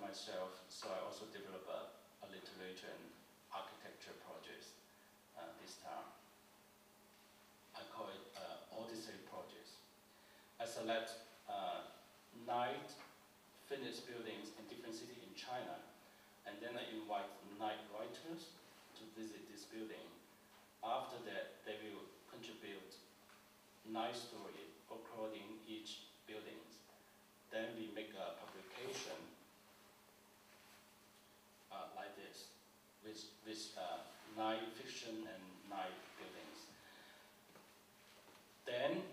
myself, so I also develop a literature and architecture projects this time. I call it Odyssey projects. I select 9 finished buildings in different cities in China, and then I invite 9 writers to visit this building. After that, they will contribute 9 stories according each building. Then we make a publication like this, with 9 fiction and 9 buildings. Then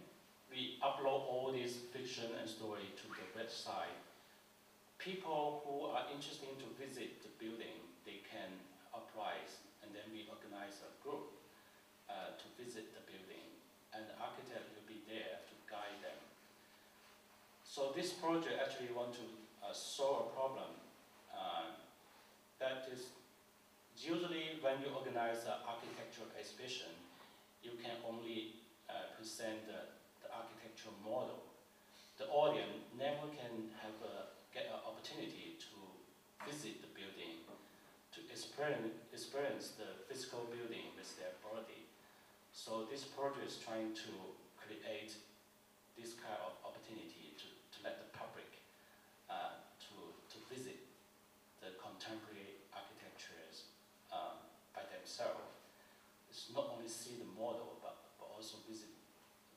we upload all these fiction and story to the website. People who are interested to visit the building, they can apply, and then we organize a group to visit the building, and the architect will be there to guide them. So this project actually want to solve a problem that is usually when you organize an architectural exhibition, you can only present the architectural model. The audience never can get an opportunity to visit the building, to experience the physical building with their body. So this project is trying to create this kind of opportunity to let the public to visit the contemporary architectures by themselves. It's not only see the model, but also visit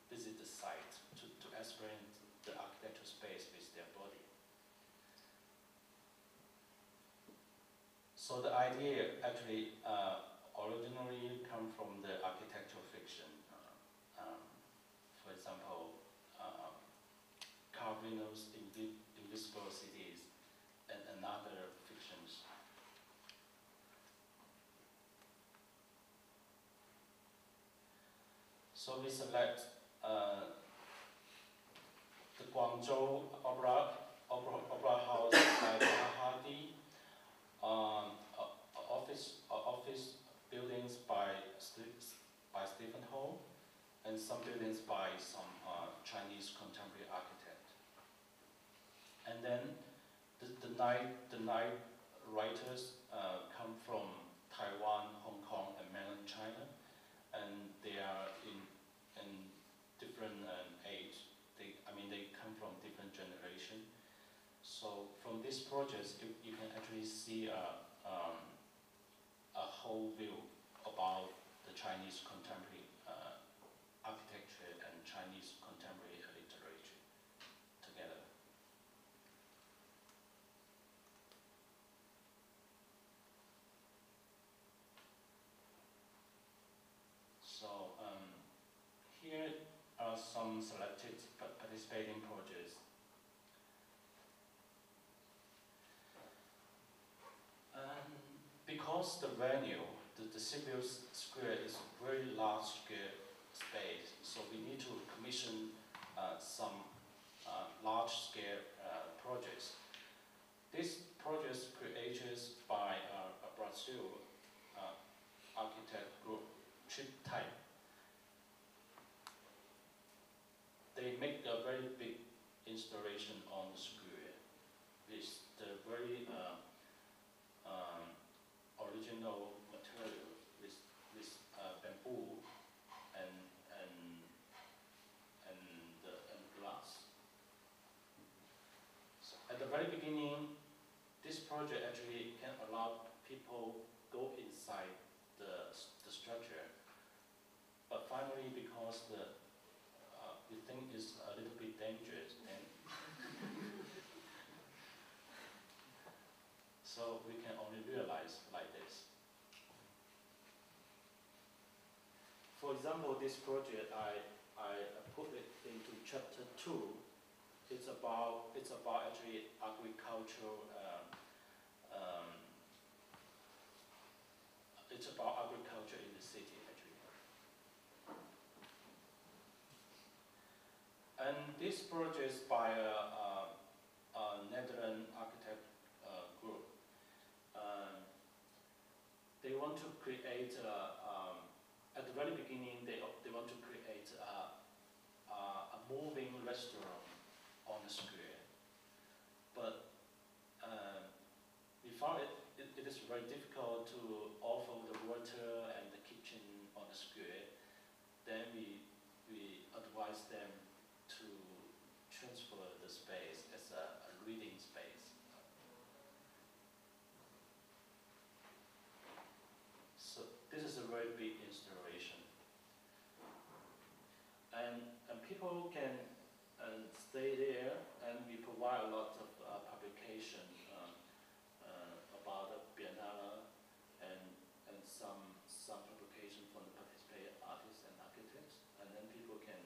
the site to experience the architectural space with their body. So the idea actually originally come from the architectural fiction. For example, Calvino's Invisible Cities and another fictions. So we select the Guangzhou Opera House by Zaha Hadid, office buildings by Stephen Ho, and some buildings by some Chinese contemporary architect. And then the nine writers come from Taiwan, Hong Kong, and mainland China, and they are in different age. They come from different generation. So from this project, you can actually see a whole view about the Chinese contemporary architecture and Chinese contemporary literature together. So here are some selected participating projects. Because the venue, the Sibiu Square is very large scale space, so we need to commission some large scale projects. This project is created by a Brazil architect group, Trip Type. They make a very big installation on the square with the very original material with bamboo and glass. So at the very beginning, this project actually can allow people go inside the structure, but finally, because we think it's a little bit dangerous, and so we can only realize like this. For example, this project I put it into chapter 2. It's about actually agricultural. It's about agriculture in the city actually. And this project is by a Netherlands architect group. They want to create, at the very beginning, they want to create a moving restaurant on the square. But very difficult to offer the water and the kitchen on the square, then we advise them to transfer the space as a reading space. So this is a very big installation. And people can stay there, and we provide a lot of publication about the Biennale and some publication from the participating artists and architects, and then people can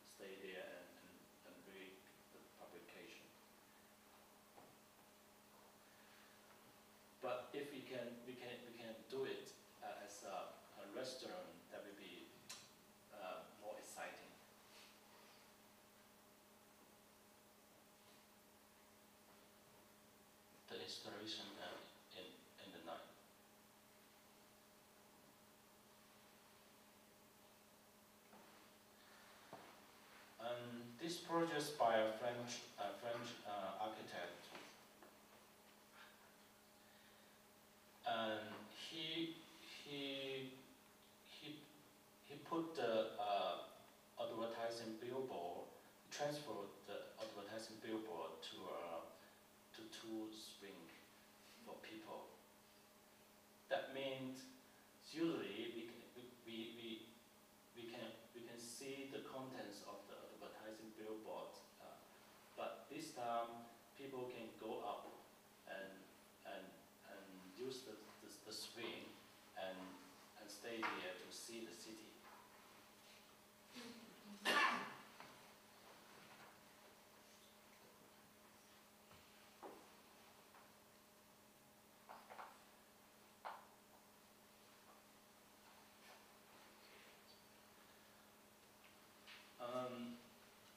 stay there and read the publication. But if we can do it as a restaurant, that will be more exciting. The installation in the night. This project is by a French architect. And he put the advertising billboard, transferred the advertising billboard to two swing for people. That means usually we can see the contents of the advertising billboard, but this time people can go up and use the swing and stay there to see the city.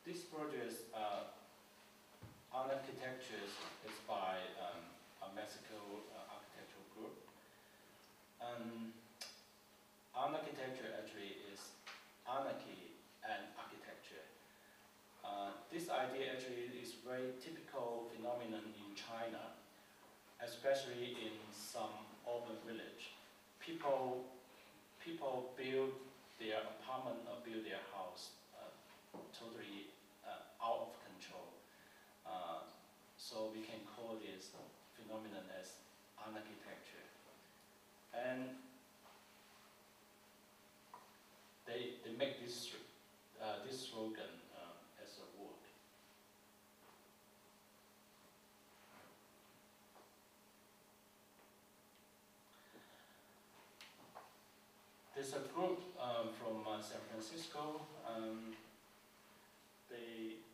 This project is Art Architecture is by a Mexico architectural group. Art architecture actually is anarchy and architecture. This idea actually is very typical phenomenon in China, especially in some urban village. People build their apartment or build their house totally out of control. So we can call this phenomenon as anarchitecture. And they make this slogan as a word. There's a group from San Francisco.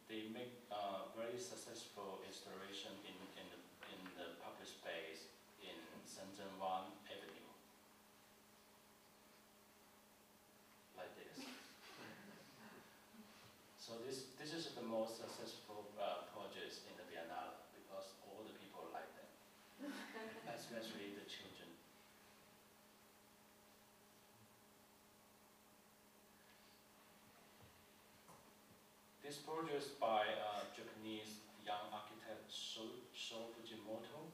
They make very successful installation in the public space in Shenzhen Wan Avenue, like this. So this is the most successful projects in the Biennale because all the people like them, especially the children. This project is by Japanese young architect Sho Fujimoto.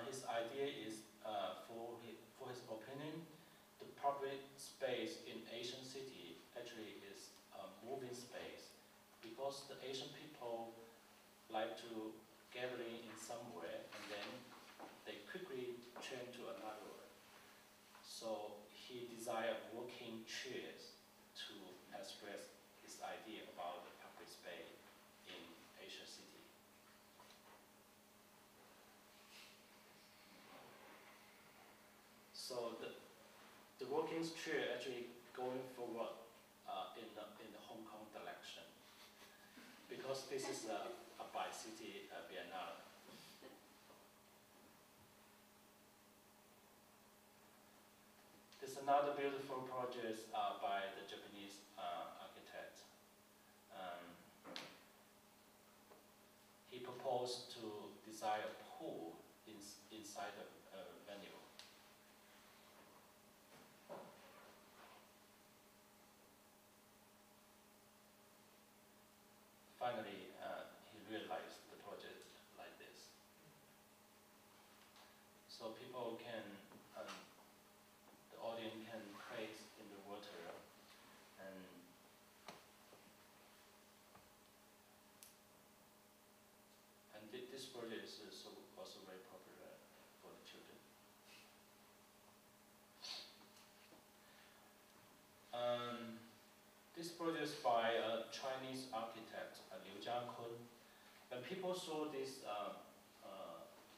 His idea is, for his opinion, the public space in Asian city actually is a moving space because the Asian people like to gathering in somewhere and then they quickly turn to another one. So he desired working chairs to express his idea about the public space in Asia City. So the working chair actually going forward in the Hong Kong direction because this is a bi-city Biennale. There's another beautiful project by the Japanese architect. He proposed to design a pool inside the venue. Finally, he realized the project like this. so people can, the audience can create in the water, and this project is also very popular for the children. This project is by a Chinese architect, Liu Jiakun. When people saw this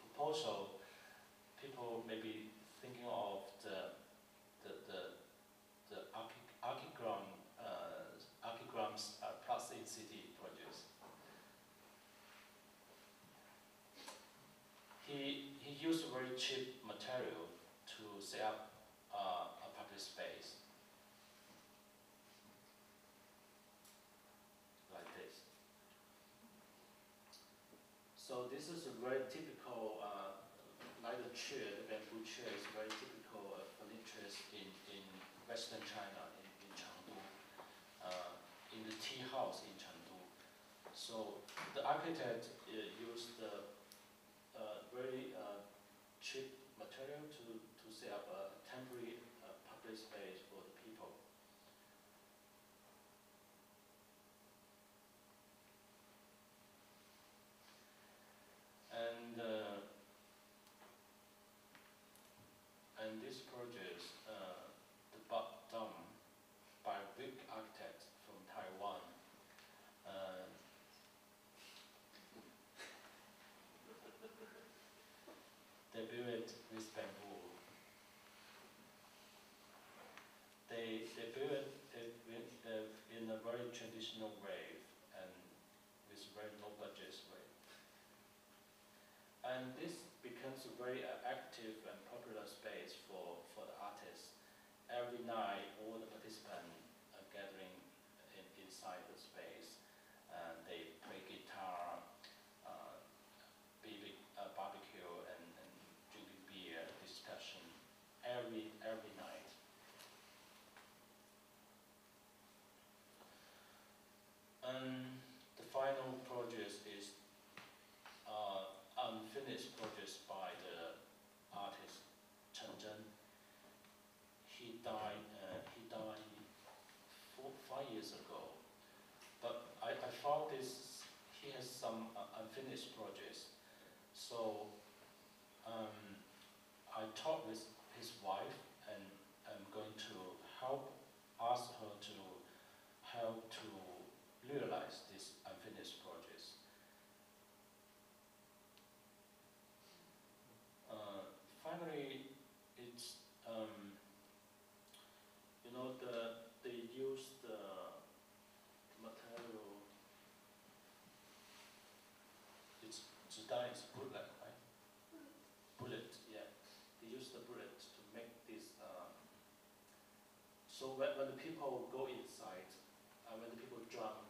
proposal, people may be thinking of the Archigram's Plus in City projects. He used very cheap material to set up a public space like this. So this is a very typical, like the chair, the bamboo chair is very typical furniture in Western China, in Chengdu, in the tea house in Chengdu. So the architect used very cheap material to set up a temporary public space for the people. And this project, the Bat Dam, by a big architect from Taiwan. They built it with bamboo. They built it in a very traditional way and with very low budget way. And this becomes a very active and popular space for the artists. Every night, all the participants are gathering inside the space, and they play guitar, barbecue, and drinking beer, discussion every night. And the final project is unfinished project by the artist Chen Zhen. He died 5 years ago. But I thought he has some unfinished projects. So I talked with his wife, and I'm going to ask her to help to realize these unfinished projects. Finally, it's they use the material. It's zidane is bullet, right? Bullet, yeah. They use the bullet to make this. So when the people go inside, when the people jump